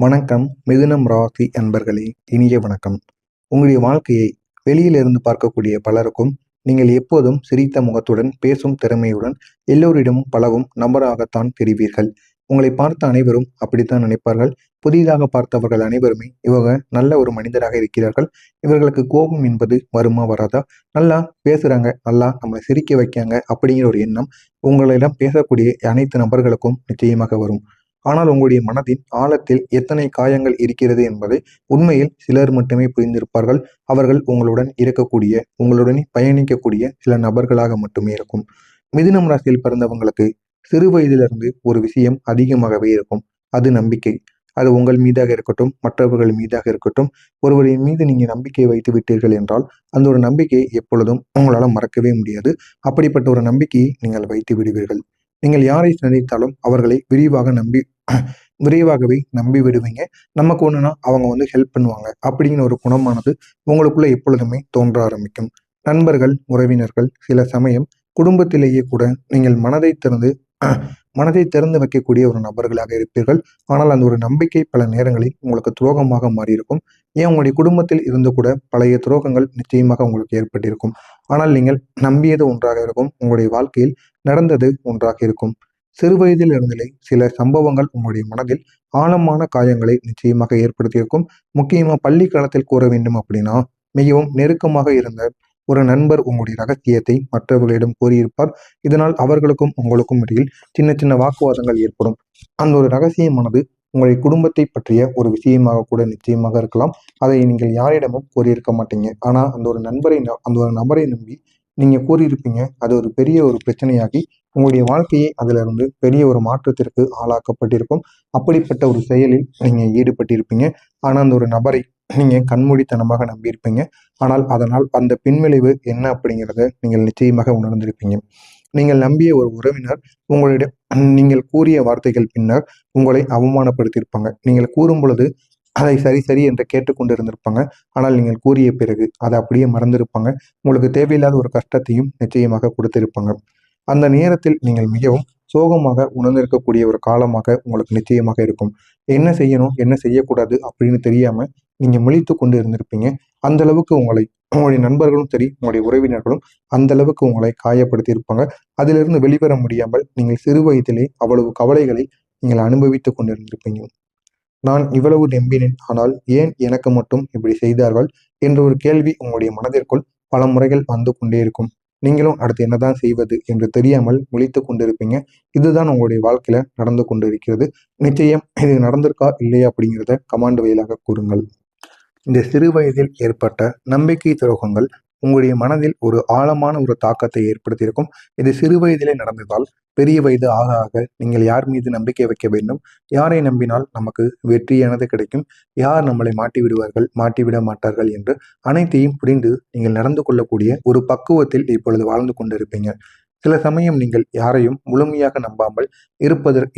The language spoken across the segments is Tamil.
வணக்கம். மிதுனம் ராசி அன்பர்களே, இனிய வணக்கம். உங்களுடைய வாழ்க்கையை வெளியிலிருந்து பார்க்கக்கூடிய பலருக்கும் நீங்கள் எப்போதும் சிரித்த முகத்துடன் பேசும் திறமையுடன் எல்லோரிடமும் பழகும் நபராகத்தான் தெரிவீர்கள். உங்களை பார்த்த அனைவரும் அப்படித்தான் நினைப்பார்கள். புதிதாக பார்த்தவர்கள் அனைவருமே இவங்க நல்ல ஒரு மனிதராக இருக்கிறார்கள், இவர்களுக்கு கோபம் என்பது வருமா வராதா, நல்லா பேசுறாங்க, நல்லா நம்மளை சிரிக்க வைக்காங்க அப்படிங்கிற ஒரு எண்ணம் உங்களிடம் பேசக்கூடிய அனைத்து நபர்களுக்கும் நிச்சயமாக வரும். ஆனால் உங்களுடைய மனதின் ஆழத்தில் எத்தனை காயங்கள் இருக்கிறது என்பதை உண்மையில் சிலர் மட்டுமே புரிந்திருப்பார்கள். அவர்கள் உங்களுடன் இருக்கக்கூடிய, உங்களுடன் பயணிக்கக்கூடிய சில நபர்களாக மட்டுமே இருக்கும். மிதுனம் ராசியில் பிறந்தவங்களுக்கு சிறு வயதிலிருந்து ஒரு விஷயம் அதிகமாகவே இருக்கும். அது நம்பிக்கை. அது உங்கள் மீதாக இருக்கட்டும், மற்றவர்கள் மீதாக இருக்கட்டும். ஒருவரின் மீது நீங்க நம்பிக்கை வைத்து விட்டீர்கள் என்றால் அந்த ஒரு நம்பிக்கையை எப்பொழுதும் உங்களால மறக்கவே முடியாது. அப்படிப்பட்ட ஒரு நம்பிக்கையை நீங்கள் வைத்து விடுவீர்கள். நீங்கள் யாரை சந்தித்தாலும் அவர்களை விரைவாகவே நம்பி விடுவீங்க. நமக்கு ஒண்ணுன்னா அவங்க ஹெல்ப் பண்ணுவாங்க அப்படிங்கிற ஒரு குணமானது உங்களுக்குள்ள எப்பொழுதுமே தோன்ற ஆரம்பிக்கும். நண்பர்கள், உறவினர்கள், சில சமயம் குடும்பத்திலேயே கூட நீங்கள் மனதை திறந்து வைக்கக்கூடிய ஒரு நபர்களாக இருப்பீர்கள். ஆனால் அந்த ஒரு நம்பிக்கை பல நேரங்களில் உங்களுக்கு துரோகமாக மாறியிருக்கும். ஏன் உங்களுடைய குடும்பத்தில் இருந்து கூட பழைய துரோகங்கள் நிச்சயமாக உங்களுக்கு ஏற்பட்டிருக்கும். ஆனால் நீங்கள் நம்பியது ஒன்றாக இருக்கும், உங்களுடைய வாழ்க்கையில் நடந்தது ஒன்றாக இருக்கும். சிறு வயதில் இருந்தே சில சம்பவங்கள் உங்களுடைய மனதில் ஆழமான காயங்களை நிச்சயமாக ஏற்படுத்தியிருக்கும். முக்கியமா பள்ளி காலத்தில் கூற வேண்டும் அப்படின்னா, மிகவும் நெருக்கமாக இருந்த ஒரு நண்பர் உங்களுடைய ரகசியத்தை மற்றவர்களிடம் கூறியிருப்பார். இதனால் அவர்களுக்கும் உங்களுக்கும் இடையில் சின்ன சின்ன வாக்குவாதங்கள் ஏற்படும். அந்த ஒரு ரகசியமானது உங்களுடைய குடும்பத்தை பற்றிய ஒரு விஷயமாக கூட நிச்சயமாக இருக்கலாம். அதை நீங்கள் யாரிடமும் கூறியிருக்க மாட்டீங்க. ஆனா அந்த ஒரு நபரை நம்பி நீங்க கூறியிருப்பீங்க. அது ஒரு பெரிய ஒரு பிரச்சனையாகி உங்களுடைய வாழ்க்கையை அதிலிருந்து பெரிய ஒரு மாற்றத்திற்கு ஆளாக்கப்பட்டிருக்கும். அப்படிப்பட்ட ஒரு செயலில் நீங்க ஈடுபட்டிருப்பீங்க. ஆனா அந்த ஒரு நபரை நீங்க கண்மூடித்தனமாக நம்பியிருப்பீங்க. ஆனால் அதனால் அந்த பின்விளைவு என்ன அப்படிங்கிறத நீங்கள் நிச்சயமாக உணர்ந்திருப்பீங்க. நீங்கள் நம்பிய ஒரு உறவினர் உங்களிடம் நீங்கள் கூறிய வார்த்தைகள் பின்னர் உங்களை அவமானப்படுத்தியிருப்பாங்க. நீங்கள் கூறும் பொழுது அதை சரி சரி என்று கேட்டுக்கொண்டு இருந்திருப்பாங்க. ஆனால் நீங்கள் கூறிய பிறகு அதை அப்படியே மறந்திருப்பாங்க. உங்களுக்கு தேவையில்லாத ஒரு கஷ்டத்தையும் நிச்சயமாக கொடுத்திருப்பாங்க. அந்த நேரத்தில் நீங்கள் மிகவும் சோகமாக உணர்ந்திருக்கக்கூடிய ஒரு காலமாக உங்களுக்கு நிச்சயமாக இருக்கும். என்ன செய்யணும், என்ன செய்யக்கூடாது அப்படின்னு தெரியாம நீங்க முழித்து கொண்டு இருந்திருப்பீங்க. அந்த அளவுக்கு உங்களுடைய நண்பர்களும் சரி, உங்களுடைய உறவினர்களும் அந்த அளவுக்கு உங்களை காயப்படுத்தி இருப்பாங்க. அதிலிருந்து வெளிவர முடியாமல் நீங்கள் சிறு வயதிலே அவ்வளவு கவலைகளை நீங்கள் அனுபவித்துக் கொண்டிருந்திருப்பீங்க. நான் இவ்வளவு நம்பினேன், ஆனால் ஏன் எனக்கு மட்டும் இப்படி செய்தார்கள் என்ற ஒரு கேள்வி உங்களுடைய மனதிற்குள் பல முறைகள் வந்து கொண்டே இருக்கும். நீங்களும் அடுத்து என்னதான் செய்வது என்று தெரியாமல் முழித்துக் கொண்டிருப்பீங்க. இதுதான் உங்களுடைய வாழ்க்கையில நடந்து கொண்டு இருக்கிறது. நிச்சயம் இது நடந்திருக்கா இல்லையா அப்படிங்கிறத கமாண்ட் வாயிலாக கூறுங்கள். இந்த சிறு வயதில் ஏற்பட்ட நம்பிக்கை துரோகங்கள் உங்களுடைய மனதில் ஒரு ஆழமான ஒரு தாக்கத்தை ஏற்படுத்தியிருக்கும். இது சிறு வயதிலே நடந்ததால் பெரிய வயது ஆக ஆக நீங்கள் யார் மீது நம்பிக்கை வைக்க வேண்டும், யாரை நம்பினால் நமக்கு வெற்றியானது கிடைக்கும், யார் நம்மளை மாட்டி விடுவார்கள், மாட்டிவிட மாட்டார்கள் என்று அனைத்தையும் புரிந்து நீங்கள் நடந்து கொள்ளக்கூடிய ஒரு பக்குவத்தில் இப்பொழுது வாழ்ந்து கொண்டிருப்பீங்க. சில சமயம் நீங்கள் யாரையும் முழுமையாக நம்பாமல்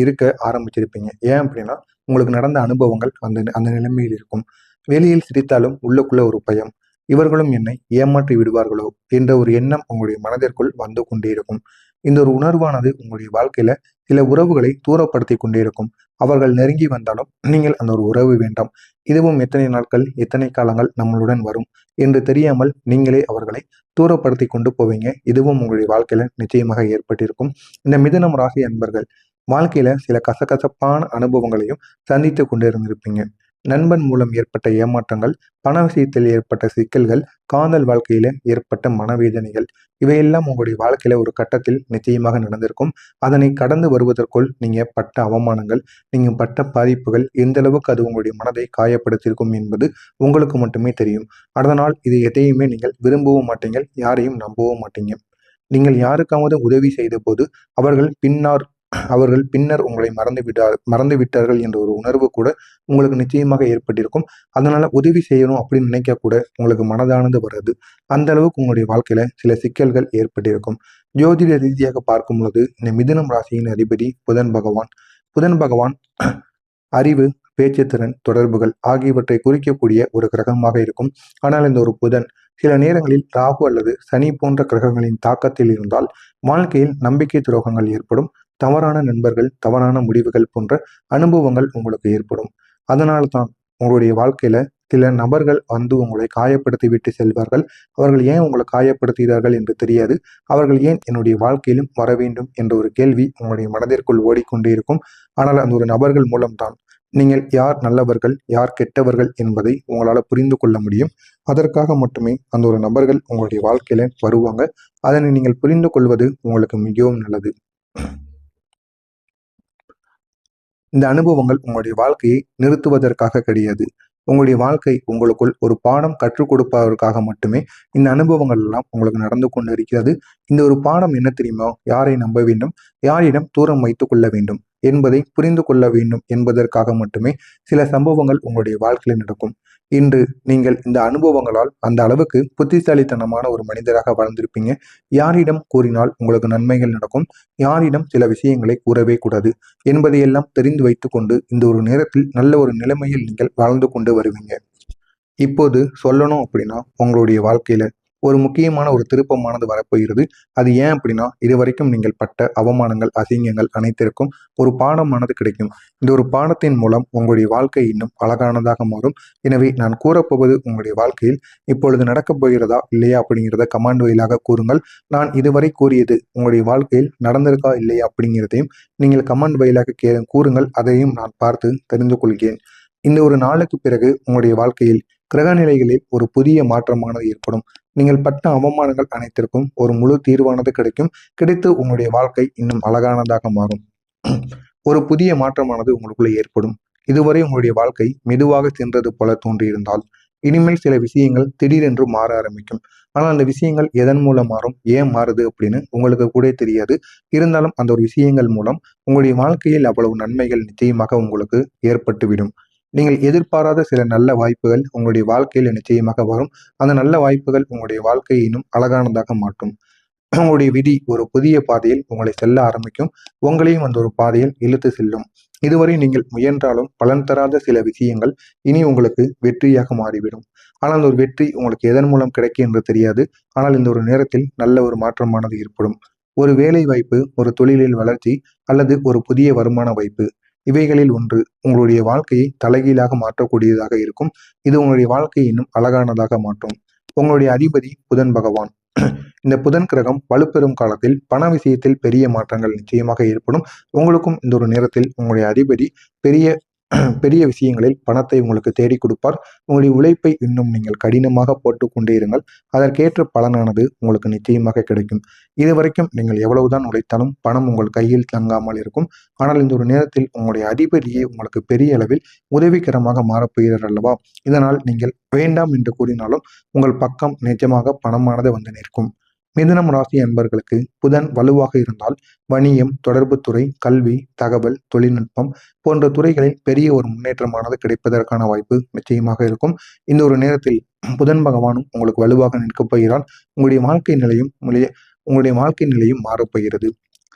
இருக்க ஆரம்பிச்சிருப்பீங்க. ஏன் அப்படின்னா உங்களுக்கு நடந்த அனுபவங்கள் அந்த அந்த நிலைமையில் இருக்கும். வெளியில் சிரித்தாலும் உள்ளுக்குள்ள ஒரு பயம். இவர்களும் என்னை ஏமாற்றி விடுவார்களோ என்ற ஒரு எண்ணம் உங்களுடைய மனதிற்குள் வந்து கொண்டே இருக்கும். இந்த ஒரு உணர்வானது உங்களுடைய வாழ்க்கையில சில உறவுகளை தூரப்படுத்தி கொண்டே இருக்கும். அவர்கள் நெருங்கி வந்தாலும் நீங்கள் அந்த ஒரு உறவு வேண்டாம், இதுவும் எத்தனை நாட்கள், எத்தனை காலங்கள் நம்மளுடன் வரும் என்று தெரியாமல் நீங்களே அவர்களை தூரப்படுத்தி கொண்டு போவீங்க. இதுவும் உங்களுடைய வாழ்க்கையில நிச்சயமாக ஏற்பட்டிருக்கும். இந்த மிதுனம் ராசி அன்பர்கள் வாழ்க்கையில சில கசகசப்பான அனுபவங்களையும் சந்தித்து கொண்டு இருந்திருப்பீங்க. நண்பன் மூலம் ஏற்பட்ட ஏமாற்றங்கள், பண விஷயத்தில் ஏற்பட்ட சிக்கல்கள், காதல் வாழ்க்கையில ஏற்பட்ட மனவேதனைகள், இவையெல்லாம் உங்களுடைய வாழ்க்கையில ஒரு கட்டத்தில் நிச்சயமாக நடந்திருக்கும். அதனை கடந்து வருவதற்குள் நீங்க பட்ட அவமானங்கள், நீங்க பட்ட பாதிப்புகள் எந்த அளவுக்கு அது உங்களுடைய மனதை காயப்படுத்தியிருக்கும் என்பது உங்களுக்கு மட்டுமே தெரியும். அதனால் இது எதையுமே நீங்கள் விரும்பவும் மாட்டீங்க, யாரையும் நம்பவும் மாட்டீங்க. நீங்கள் யாருக்காவது உதவி செய்த போது அவர்கள் பின்னர் உங்களை மறந்து விட்டார்கள் என்ற ஒரு உணர்வு கூட உங்களுக்கு நிச்சயமாக ஏற்பட்டிருக்கும். அதனால உதவி செய்யணும் அப்படின்னு நினைக்க கூட உங்களுக்கு மனதானது வராது. அந்த அளவுக்கு உங்களுடைய வாழ்க்கையில சில சிக்கல்கள் ஏற்பட்டிருக்கும். ஜோதிட ரீதியாக பார்க்கும் பொழுது இந்த மிதுனம் ராசியின் அதிபதி புதன் பகவான். புதன் பகவான் அறிவு, பேச்சுத்திறன், தொடர்புகள் ஆகியவற்றை குறிக்கக்கூடிய ஒரு கிரகமாக இருக்கும். ஆனால் இந்த ஒரு புதன் சில நேரங்களில் ராகு அல்லது சனி போன்ற கிரகங்களின் தாக்கத்தில் இருந்தால் வாழ்க்கையில் நம்பிக்கை துரோகங்கள் ஏற்படும். தவறான நண்பர்கள், தவறான முடிவுகள் போன்ற அனுபவங்கள் உங்களுக்கு ஏற்படும். அதனால தான் உங்களுடைய வாழ்க்கையில சில நபர்கள் வந்து உங்களை காயப்படுத்தி விட்டு செல்வார்கள். அவர்கள் ஏன் உங்களை காயப்படுத்துகிறார்கள் என்று தெரியாது. அவர்கள் ஏன் என்னுடைய வாழ்க்கையிலும் வர வேண்டும் என்ற ஒரு கேள்வி உங்களுடைய மனதிற்குள் ஓடிக்கொண்டே இருக்கும். ஆனால் அந்த ஒரு நபர்கள் மூலம்தான் நீங்கள் யார் நல்லவர்கள், யார் கெட்டவர்கள் என்பதை உங்களால புரிந்து கொள்ள முடியும். அதற்காக மட்டுமே அந்த ஒரு நபர்கள் உங்களுடைய வாழ்க்கையில வருவாங்க. அதனை நீங்கள் புரிந்து கொள்வது உங்களுக்கு மிகவும் நல்லது. இந்த அனுபவங்கள் உங்களுடைய வாழ்க்கையை நிறுத்துவதற்காக கிடையாது. உங்களுடைய வாழ்க்கை உங்களுக்குள் ஒரு பாடம் கற்றுக் கொடுப்பதற்காக மட்டுமே இந்த அனுபவங்கள் எல்லாம் உங்களுக்கு நடந்து கொண்டு இருக்கிறது. இந்த ஒரு பாடம் என்ன தெரியுமா? யாரை நம்ப வேண்டும், யாரிடம் தூரம் வைத்துக் கொள்ள வேண்டும் என்பதை புரிந்து கொள்ள வேண்டும் என்பதற்காக மட்டுமே சில சம்பவங்கள் உங்களுடைய வாழ்க்கையில் நடக்கும். இன்று நீங்கள் இந்த அனுபவங்களால் அந்த அளவுக்கு புத்திசாலித்தனமான ஒரு மனிதராக வளர்ந்திருப்பீங்க. யாரிடம் கூறினால் உங்களுக்கு நன்மைகள் நடக்கும், யாரிடம் சில விஷயங்களை கூறவே கூடாது என்பதையெல்லாம் தெரிந்து வைத்துக்கொண்டு இந்த ஒரு நேரத்தில் நல்ல ஒரு நிலைமையில் நீங்கள் வாழ்ந்து கொண்டு வருவீங்க. இப்போது சொல்லணும் அப்படின்னா, உங்களுடைய வாழ்க்கையில ஒரு முக்கியமான ஒரு திருப்பமானது வரப்போகிறது. அது ஏன் அப்படின்னா, இதுவரைக்கும் நீங்கள் பட்ட அவமானங்கள், அசிங்கங்கள் அனைத்திற்கும் ஒரு பாடமானது கிடைக்கும். இந்த ஒரு பாடத்தின் மூலம் உங்களுடைய வாழ்க்கை இன்னும் அழகானதாக மாறும். எனவே நான் கூறப்போவது உங்களுடைய வாழ்க்கையில் இப்பொழுது நடக்கப் போகிறதா இல்லையா அப்படிங்கிறத கமெண்ட் வாயிலாக கூறுங்கள். நான் இதுவரை கூறியது உங்களுடைய வாழ்க்கையில் நடந்திருக்கா இல்லையா அப்படிங்கிறதையும் நீங்கள் கமெண்ட் வாயிலாக கூறுங்கள். அதையும் நான் பார்த்து தெரிந்து கொள்கிறேன். இந்த ஒரு நாளுக்கு பிறகு உங்களுடைய வாழ்க்கையில் கிரகநிலைகளில் ஒரு புதிய மாற்றமானது ஏற்படும். நீங்கள் பட்ட அவமானங்கள் அனைத்திற்கும் ஒரு முழு தீர்வானது கிடைக்கும். கிடைத்து உங்களுடைய வாழ்க்கை இன்னும் அழகானதாக மாறும். ஒரு புதிய மாற்றமானது உங்களுக்குள்ள ஏற்படும். இதுவரை உங்களுடைய வாழ்க்கை மெதுவாக சென்றது போல தோன்றியிருந்தால் இனிமேல் சில விஷயங்கள் திடீரென்று மாற ஆரம்பிக்கும். ஆனால் அந்த விஷயங்கள் எதன் மூலம் மாறும், ஏன் மாறுது அப்படின்னு உங்களுக்கு கூட தெரியாது. இருந்தாலும் அந்த ஒரு விஷயங்கள் மூலம் உங்களுடைய வாழ்க்கையில் அவ்வளவு நன்மைகள் நிச்சயமாக உங்களுக்கு ஏற்பட்டுவிடும். நீங்கள் எதிர்பாராத சில நல்ல வாய்ப்புகள் உங்களுடைய வாழ்க்கையில் நிச்சயமாக வரும். அந்த நல்ல வாய்ப்புகள் உங்களுடைய வாழ்க்கையை இன்னும் அழகானதாக மாற்றும். உங்களுடைய விதி ஒரு புதிய பாதையில் உங்களை செல்ல ஆரம்பிக்கும். உங்களையும் அந்த ஒரு பாதையில் இழுத்து செல்லும். இதுவரை நீங்கள் முயன்றாலும் பலன் தராத சில விஷயங்கள் இனி உங்களுக்கு வெற்றியாக மாறிவிடும். ஆனால் அந்த ஒரு வெற்றி உங்களுக்கு எதன் மூலம் கிடைக்கும் என்று தெரியாது. ஆனால் இந்த ஒரு நேரத்தில் நல்ல ஒரு மாற்றமானது ஏற்படும். ஒரு வேலை வாய்ப்பு, ஒரு தொழிலில் வளர்ச்சி அல்லது ஒரு புதிய வருமான வாய்ப்பு, இவைகளில் ஒன்று உங்களுடைய வாழ்க்கையை தலைகீழாக மாற்றக்கூடியதாக இருக்கும். இது உங்களுடைய வாழ்க்கையை இன்னும் அழகானதாக மாற்றும். உங்களுடைய அதிபதி புதன் பகவான். இந்த புதன் கிரகம் வலுப்பெறும் காலத்தில் பண விஷயத்தில் பெரிய மாற்றங்கள் நிச்சயமாக ஏற்படும். உங்களுக்கும் இந்த ஒரு நேரத்தில் உங்களுடைய அதிபதி பெரிய பெரிய விஷயங்களில் பணத்தை உங்களுக்கு தேடி கொடுப்பார். உங்களுடைய உழைப்பை இன்னும் நீங்கள் கடினமாக போட்டு கொண்டே இருங்கள். அதற்கேற்ற பலனானது உங்களுக்கு நிச்சயமாக கிடைக்கும். இதுவரைக்கும் நீங்கள் எவ்வளவுதான் உழைத்தாலும் பணம் உங்கள் கையில் தங்காமல் இருக்கும். ஆனால் இந்த ஒரு நேரத்தில் உங்களுடைய அதிபதியே உங்களுக்கு பெரிய அளவில் உதவிகரமாக மாறப்போகிறார் அல்லவா? இதனால் நீங்கள் வேண்டாம் என்று கூறினாலும் உங்கள் பக்கம் நிஜமாக பணமானது வந்து நிற்கும். மிதுனம் ராசி அன்பர்களுக்கு புதன் வலுவாக இருந்தால் வணிகம், தொடர்புத்துறை, கல்வி, தகவல், தொழில்நுட்பம் போன்ற துறைகளில் பெரிய ஒரு முன்னேற்றமானது கிடைப்பதற்கான வாய்ப்பு நிச்சயமாக இருக்கும். இந்த ஒரு நேரத்தில் புதன் பகவானும் உங்களுக்கு வலுவாக நிற்கப் போகிறால் உங்களுடைய வாழ்க்கை நிலையும் மாறப்போகிறது.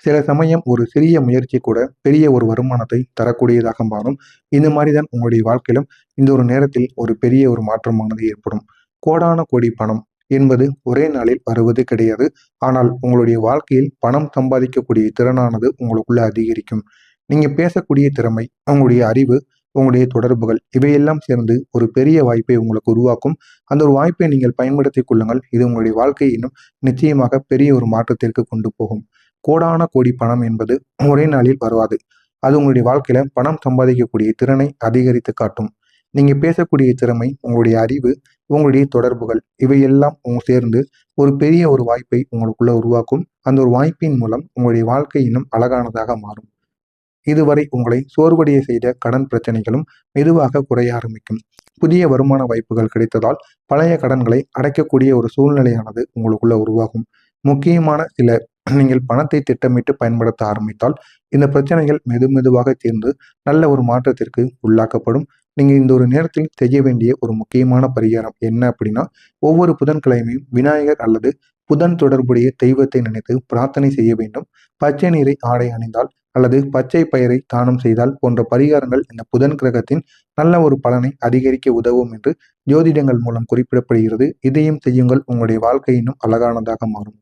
சில சமயம் ஒரு சிறிய முயற்சி கூட பெரிய ஒரு வருமானத்தை தரக்கூடியதாக மாறும். இந்த மாதிரிதான் உங்களுடைய வாழ்க்கையிலும் இந்த ஒரு நேரத்தில் ஒரு பெரிய ஒரு மாற்றமானது ஏற்படும். கோடான கோடி பணம் என்பது ஒரே நாளில் வருவது கிடையாது. ஆனால் உங்களுடைய வாழ்க்கையில் பணம் சம்பாதிக்கக்கூடிய திறனானது உங்களுக்குள்ள அதிகரிக்கும். நீங்க பேசக்கூடிய திறமை, உங்களுடைய அறிவு, உங்களுடைய தொடர்புகள் இவையெல்லாம் சேர்ந்து ஒரு பெரிய வாய்ப்பை உங்களுக்கு உருவாக்கும். அந்த ஒரு வாய்ப்பை நீங்கள் பயன்படுத்திக் கொள்ளுங்கள். இது உங்களுடைய வாழ்க்கையை இன்னும் நிச்சயமாக பெரிய ஒரு மாற்றத்திற்கு கொண்டு போகும். கோடான கோடி பணம் என்பது ஒரே நாளில் வராது. அது உங்களுடைய வாழ்க்கையில பணம் சம்பாதிக்கக்கூடிய திறனை அதிகரித்து காட்டும். நீங்க பேசக்கூடிய திறமை, உங்களுடைய அறிவு, உங்களுடைய தொடர்புகள் இவையெல்லாம் சேர்ந்து ஒரு பெரிய ஒரு வாய்ப்பை உங்களுக்குள்ள உருவாக்கும். அந்த ஒரு வாய்ப்பின் மூலம் உங்களுடைய வாழ்க்கை இன்னும் அழகானதாக மாறும். இதுவரை உங்களை சோர்வடைய செய்த கடன் பிரச்சனைகளும் மெதுவாக குறைய ஆரம்பிக்கும். புதிய வருமான வாய்ப்புகள் கிடைத்ததால் பழைய கடன்களை அடைக்கக்கூடிய ஒரு சூழ்நிலையானது உங்களுக்குள்ள உருவாகும். முக்கியமான சில நீங்கள் பணத்தை திட்டமிட்டு பயன்படுத்த ஆரம்பித்தால் இந்த பிரச்சனைகள் மெதுவாக தீர்ந்து நல்ல ஒரு மாற்றத்திற்கு உள்ளாக்கப்படும். நீங்க இந்த ஒரு நேரத்தில் செய்ய வேண்டிய ஒரு முக்கியமான பரிகாரம் என்ன அப்படின்னா, ஒவ்வொரு புதன்கிழமையும் விநாயகர் அல்லது புதன் தொடர்புடைய தெய்வத்தை நினைத்து பிரார்த்தனை செய்ய வேண்டும். பச்சை நீரை ஆடை அணிந்தால் அல்லது பச்சை பயிரை தானம் செய்தால் போன்ற பரிகாரங்கள் இந்த புதன் கிரகத்தின் நல்ல ஒரு பலனை அதிகரிக்க உதவும் என்று ஜோதிடங்கள் மூலம் குறிப்பிடப்படுகிறது. இதையும் செய்யுங்கள். உங்களுடைய வாழ்க்கை இன்னும் அழகானதாக மாறும்.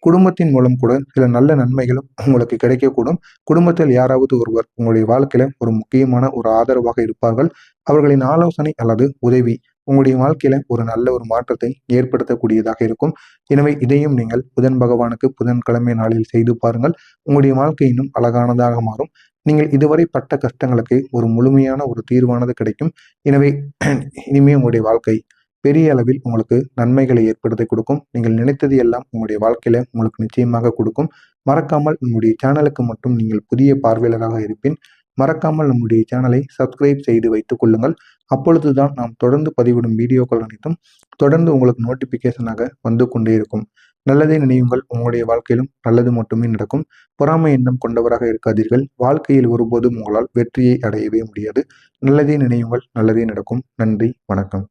குடும்பத்தின் மூலம் கூட சில நல்ல நன்மைகளும் உங்களுக்கு கிடைக்கக்கூடும். குடும்பத்தில் யாராவது ஒருவர் உங்களுடைய வாழ்க்கையில ஒரு முக்கியமான ஒரு ஆதரவாக இருப்பார்கள். அவர்களின் ஆலோசனை அல்லது உதவி உங்களுடைய வாழ்க்கையில ஒரு நல்ல ஒரு மாற்றத்தை ஏற்படுத்தக்கூடியதாக இருக்கும். எனவே இதையும் நீங்கள் புதன் பகவானுக்கு புதன்கிழமை நாளில் செய்து பாருங்கள். உங்களுடைய வாழ்க்கை இன்னும் அழகானதாக மாறும். நீங்கள் இதுவரை பட்ட கஷ்டங்களுக்கு ஒரு முழுமையான ஒரு தீர்வானது கிடைக்கும். எனவே இனிமே உங்களுடைய வாழ்க்கை பெரிய அளவில் உங்களுக்கு நன்மைகளை ஏற்படுத்தி கொடுக்கும். நீங்கள் நினைத்தது எல்லாம் உங்களுடைய வாழ்க்கையில உங்களுக்கு நிச்சயமாக கொடுக்கும். மறக்காமல் நம்முடைய சேனலுக்கு மட்டும் நீங்கள் புதிய பார்வையாளராக இருப்பின் மறக்காமல் நம்முடைய சேனலை சப்ஸ்கிரைப் செய்து வைத்துக் கொள்ளுங்கள். அப்பொழுதுதான் நாம் தொடர்ந்து பதிவிடும் வீடியோக்கள் அனைத்தும் தொடர்ந்து உங்களுக்கு நோட்டிபிகேஷனாக வந்து கொண்டே இருக்கும். நல்லதே நினையுங்கள், உங்களுடைய வாழ்க்கையிலும் நல்லது மட்டுமே நடக்கும். பொறாமை எண்ணம் கொண்டவராக இருக்காதீர்கள். வாழ்க்கையில் ஒருபோதும் உங்களால் வெற்றியை அடையவே முடியாது. நல்லதே நினையுங்கள், நல்லதே நடக்கும். நன்றி, வணக்கம்.